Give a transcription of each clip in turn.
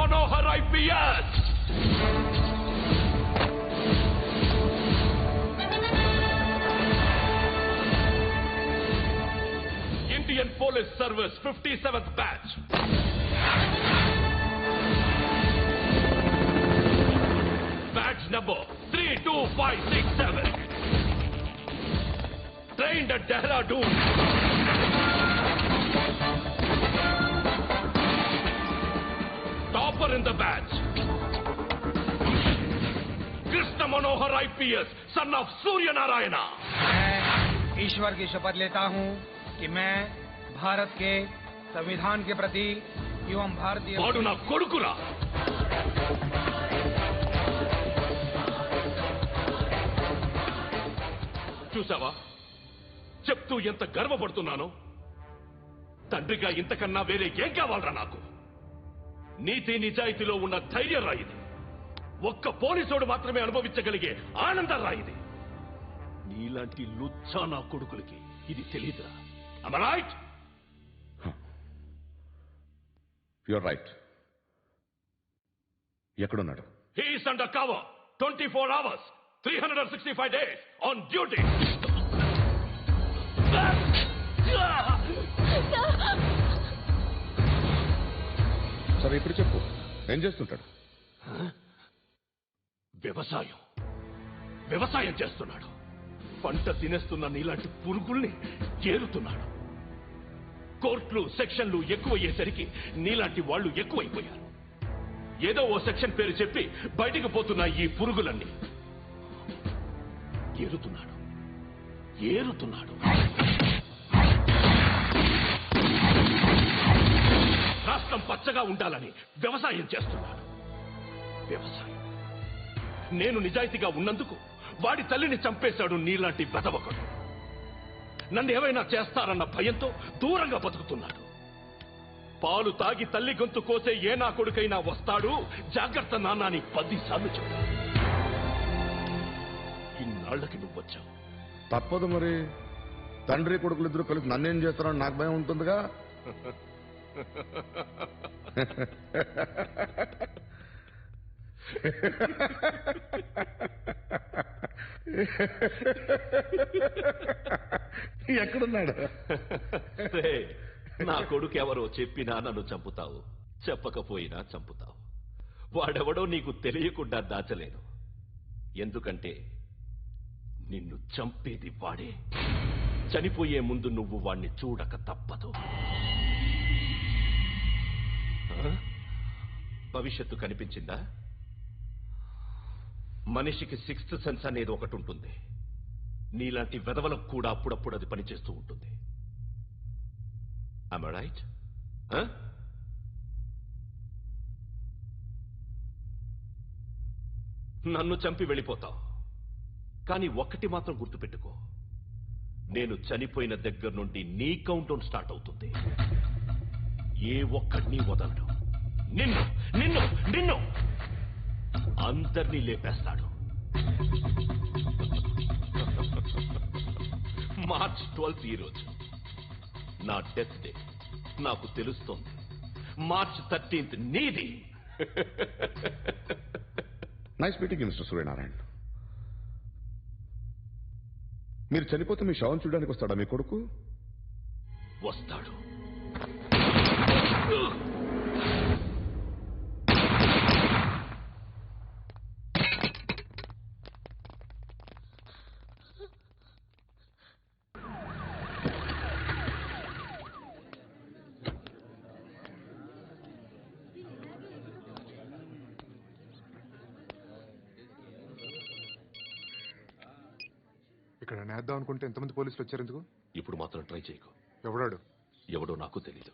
Manohar IPS. Indian Police Service 57th batch. Badge number 32567. Trained at Dehradun. Topper in the batch. Krishna Manohar IPS, son of Surya Narayana. मैं ईश्वर की शपथ लेता हूं कि मैं भारत के संविधान के प्रति एवं भारतीय వాడు నా కొడుకురా. చూసావా చెప్తూ ఎంత గర్వపడుతున్నానో. తండ్రిగా ఇంతకన్నా వేరే ఏం కావాలరా నాకు? నీతి నిజాయితీలో ఉన్న ధైర్యం రాయిది. ఒక్క పోలీసోడు మాత్రమే అనుభవించగలిగే ఆనందం రాయిది. నీలాంటి లుచ్చా నా కొడుకులకి ఇది తెలీదురా. Am I right? You're right. ఎక్కడున్నాడు? He is under cover 24 hours 365 days on duty. సరే ఇప్పుడు చెప్పు, ఏం చేస్తుంటాడు? వ్యవసాయం చేస్తున్నాడు. పంట తినేస్తున్న నీలాంటి పురుగుల్ని ఏరుతున్నాడు. కోర్టులు సెక్షన్లు ఎక్కువయ్యేసరికి నీలాంటి వాళ్ళు ఎక్కువైపోయారు. ఏదో ఓ సెక్షన్ పేరు చెప్పి బయటికి పోతున్న ఈ పురుగులన్నీ ఏరుతున్నాడు. రాష్ట్రం పచ్చగా ఉండాలని వ్యవసాయం చేస్తున్నాడు. నేను నిజాయితీగా ఉన్నందుకు వాడి తల్లిని చంపేశాడు నీలాంటి వెధవకుడు. నన్ను ఏమైనా చేస్తారన్న భయంతో దూరంగా బతుకుతున్నాడు. పాలు తాగి తల్లి గొంతు కోసే ఏ నా కొడుకైనా వస్తాడు, జాగ్రత్త నాన్న అని 10 సార్లు చెప్పాడు. ఇన్నాళ్లకి నువ్వు వచ్చావు. తప్పదు మరి. తండ్రి కొడుకులిద్దరూ కలిసి నన్నేం చేస్తారని నాకు భయం ఉంటుందిగా. ఎక్కడున్నాడు? నా కొడుకు ఎవరో చెప్పినా నన్ను చంపుతావు, చెప్పకపోయినా చంపుతావు. వాడెవడో నీకు తెలియకుండా దాచలేను. ఎందుకంటే నిన్ను చంపేది వాడే. చనిపోయే ముందు నువ్వు వాణ్ణి చూడక తప్పదు. భవిష్యత్తు కనిపించిందా? మనిషికి 6th సెన్స్ అనేది ఒకటి ఉంటుంది. నీలాంటి వెధవలకు కూడా అప్పుడప్పుడు అది పనిచేస్తూ ఉంటుంది. Am I right? నన్ను చంపి వెళ్ళిపోతావు. కానీ ఒక్కటి మాత్రం గుర్తుపెట్టుకో, నేను చనిపోయిన దగ్గర నుండి నీ కౌంట్ డౌన్ స్టార్ట్ అవుతుంది. ఏ ఒక్కడిని వదలడు. నిన్ను నిన్ను నిన్ను అందరినీ లేపేస్తాడు. మార్చ్ 12 ఈ రోజు నా డెత్ డే. నాకు తెలుస్తోంది. మార్చ్ 13 నీది. Nice meeting mister Suryanarayana. మీరు చనిపోతే మీ శవం చూడడానికి వస్తాడా మీ కొడుకు? వస్తాడు. ఇక్కడ నేద్దాం అనుకుంటే ఎంతమంది పోలీసులు వచ్చారు ఎందుకు? ఇప్పుడు మాత్రం ట్రై చేయకు. ఎవడో నాకు తెలీదు.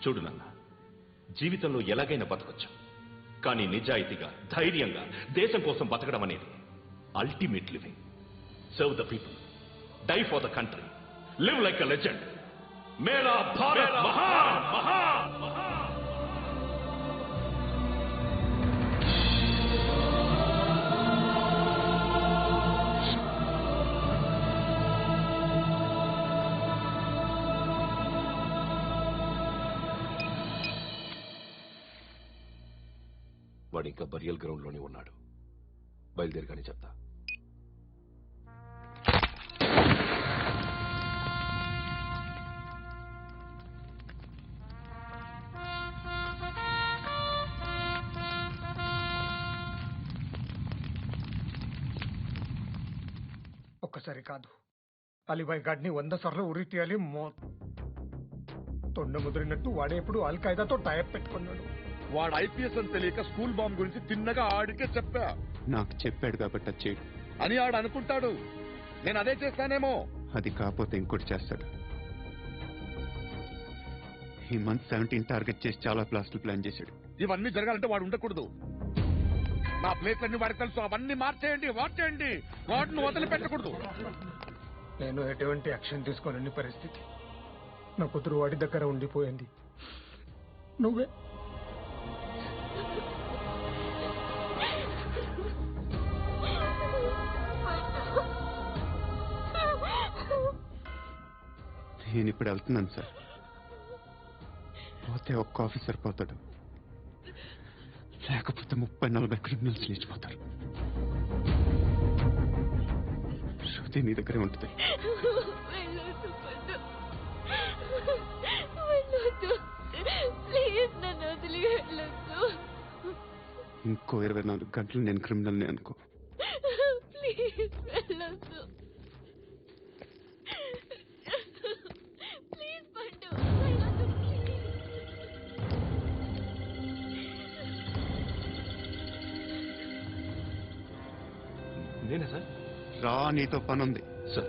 చూడు నాన్న, జీవితంలో ఎలాగైనా బతకొచ్చు, కానీ నిజాయితీగా ధైర్యంగా దేశం కోసం బతకడం అనేది ultimate living. Serve the people, die for the country, live like a legend. మేరా భారత్ మహాన్ మహాన్ మహాన్. వాడు ఇంకా బరియల్ గ్రౌండ్ లోనే ఉన్నాడు. బయలుదేరగానే చెప్తా. ఒక్కసారి కాదు, అలీబాయ్ గాడిని 100 సార్లు ఉరి తీయాలి. తొండ ముదిరినట్టు వాడే ఎప్పుడు అల్ ఖైదాతో టైప్ పెట్టుకున్నాడు. వాడు ఐపీఎస్ అని తెలియక స్కూల్ బాంబ్ గురించి తిన్నగా ఆడికే చెప్పా. నాకు చెప్పాడు కాబట్టి అది చేయడు అని ఆడు అనుకుంటాడు. నేను అదే చేస్తానేమో. అది కాకపోతే ఇంకోటి చేస్తాడు. ఈ మంత్ 17 టార్గెట్ చేసి చాలా బ్లాస్టులు ప్లాన్ చేశాడు. ఇవన్నీ జరగాలంటే వాడు ఉండకూడదు. నా ప్లేట్లన్నీ వాడికి తెలుసు. అవన్నీ మార్చేయండి, మార్చేయండి. వాటిని వదిలిపెట్టకూడదు. నేను ఎటువంటి యాక్షన్ తీసుకోలేని పరిస్థితి. నా కూతురు వాడి దగ్గర ఉండిపోయింది. నువ్వే నేను ఇప్పుడు వెళ్తున్నాను సార్. పోతే ఒక్క ఆఫీసర్ పోతాడు, లేకపోతే 30-40 క్రిమినల్స్ లేచిపోతారు. శృతి నీ దగ్గరే ఉంటుంది. ఇంకో 24 గంటలు నేను క్రిమినల్ని అనుకో. నేనే సార్. రా, నీతో పని ఉంది సార్.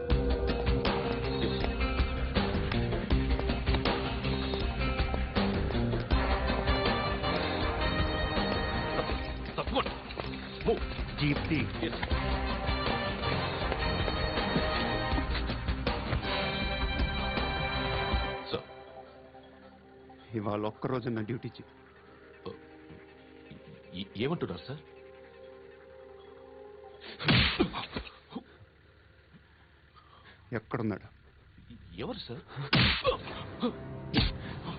తప్పకుండా జీప్తి. సార్, ఇవాళ ఒక్కరోజు నా డ్యూటీ చేయి. ఏమంటున్నారు సార్? ఎక్కడున్నాడు? ఎవరు సార్?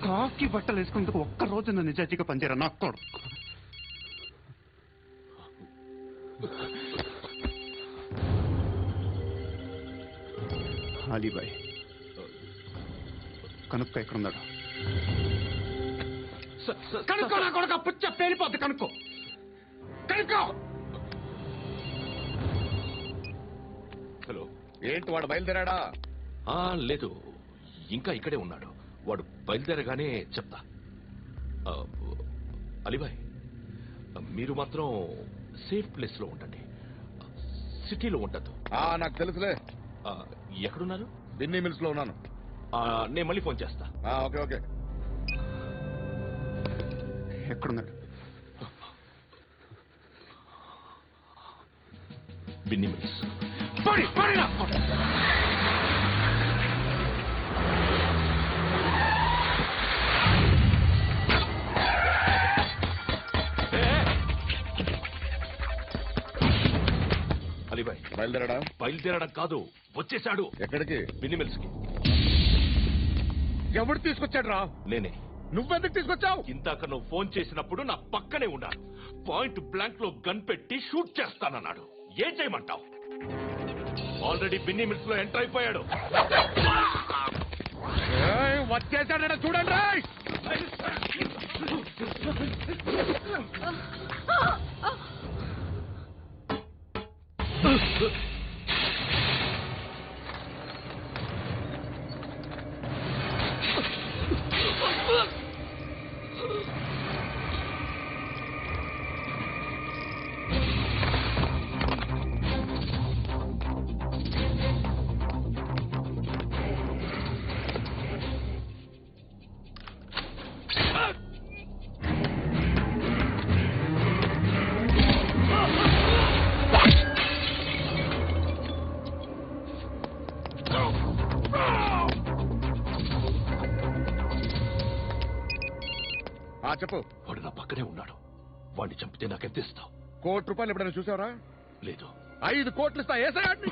కాకి బట్టలు వేసుకునేందుకు ఒక్కరోజు నా నిజాజీగా పనిచేయరా నాకు కొడుకు. అలీబాయ్ కనుక్క ఎక్కడున్నాడు? కనుక్కో నా కొడుకు. పుచ్చ పేలిపోద్ది. కనుక్కో, కనుక్కో. హలో. ఏంటి వాడు బయలుదేరాడా? లేదు, ఇంకా ఇక్కడే ఉన్నాడు. వాడు బయలుదేరగానే చెప్తా. అలీబాయ్, మీరు మాత్రం సేఫ్ ప్లేస్ లో ఉండండి, సిటీలో ఉండద్దు. నాకు తెలుసులే. ఎక్కడున్నారు? బిన్నీ మిల్స్ లో ఉన్నాను. నేను మళ్ళీ ఫోన్ చేస్తా. Okay okay. ఎక్కడున్నాడు? బిన్నీ మిల్స్. అలీబాయ్ బయలుదేరాడా? బయలుదేరడం కాదు, వచ్చేశాడు. ఎక్కడికి? బిన్నీ మిల్స్ కి. ఎవడు తీసుకొచ్చాడు రా? నేనే. నువ్వెందుకు తీసుకొచ్చావు? ఇందాక నువ్వు ఫోన్ చేసినప్పుడు నా పక్కనే ఉన్నాడు. పాయింట్ బ్లాంక్ లో గన్ పెట్టి షూట్ చేస్తానన్నాడు. ఏం చేయమంటావు? ఆల్రెడీ బిన్నీ మిల్స్ లో ఎంటర్ అయిపోయాడు. వచ్చేసాడ చూడండి రా. చెప్పు. వాడు నా పక్కనే ఉన్నాడు. వాడిని చంపితే నాకెంత ఇస్తావు? ₹1,00,00,000 ఎప్పుడైనా చూసావరా? లేదు. 5 కోట్లు ఇస్తా. ఏసయాడిని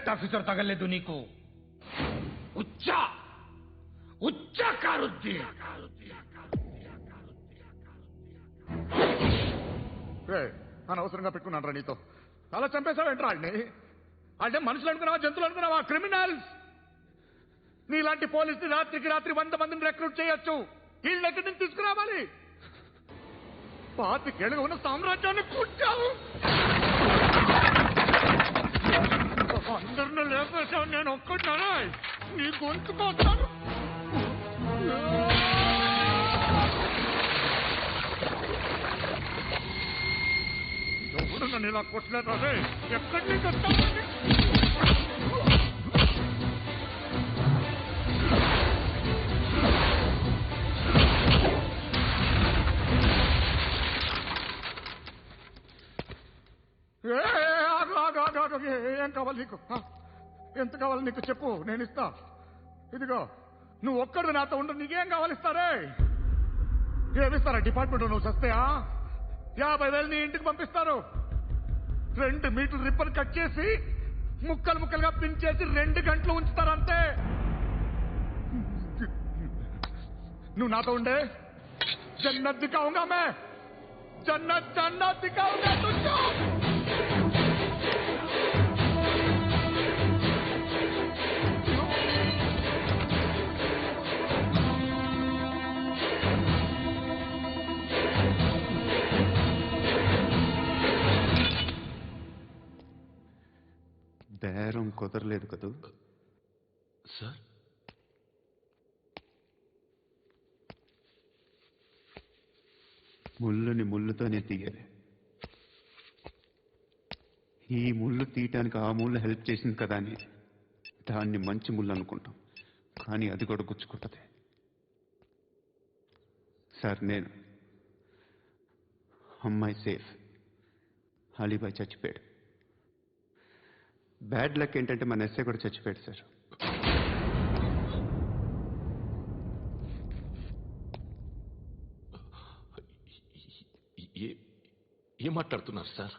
కరెక్ట్ ఆఫీసర్ తగలేదు నీకు ఉచ్చా ఉచ్చా కారుద్ది అనవసరంగా పెట్టుకున్నాను రా నీతో అలా చంపేశావేంట్రా వాడిని అంటే మనుషులు అనుకున్నావా జంతువులు అనుకున్నావా క్రిమినల్స్ నీలాంటి పోలీసుని రాత్రికి రాత్రి 100 మందిని రిక్రూట్ చేయొచ్చు వీళ్ళు ఎక్కడి నుంచి తీసుకురావాలి 25 ఏళ్ళుగా ఉన్న సామ్రాజ్యాన్ని కూర్చావు అందరిని లేపేశావు నేను ఒక్కడున్నానా నీ గొంతుకొస్తాను ఎవడు నన్ను ఇలా కొట్టలేదు అదే ఎక్కడి నుంచి వస్తావు ఏం కావాలి నీకు ఎంత కావాలి నీకు చెప్పు నేను ఇస్తా ఇదిగో నువ్వు ఒక్కడు నాతో ఉండు నీకేం కావాలి ఇస్తారే ఏమిస్తారా డిపార్ట్మెంట్ నువ్వు చస్తాయా 50,000 నీ ఇంటికి పంపిస్తారు 2 మీటర్లు రిప్పన్ కట్ చేసి ముక్కలు ముక్కలుగా పిన్ చేసి 2 గంటలు ఉంచుతారు అంతే నువ్వు నాతో ఉండే జన్నత్ దిఖాऊंगा मैं जन्नत जन्नत दिखाऊंगा तुझको బేరం కుదరలేదు కదూ సార్ ముళ్ళుని ముళ్ళుతోనే తీయాలి ఈ ముళ్ళు తీయటానికి ఆ ముళ్ళు హెల్ప్ చేసింది కదా అని దాన్ని మంచి ముళ్ళు అనుకుంటాం కానీ అది కూడా గుచ్చుకుంటుంది సార్ నేను అమ్మాయి సేఫ్ అలీబాయ్ చచ్చిపోయాడు బ్యాడ్ లక్ ఏంటంటే మన ఎస్ఐ కూడా చచ్చిపోయాడు సార్ ఏం మాట్లాడుతున్నారు సార్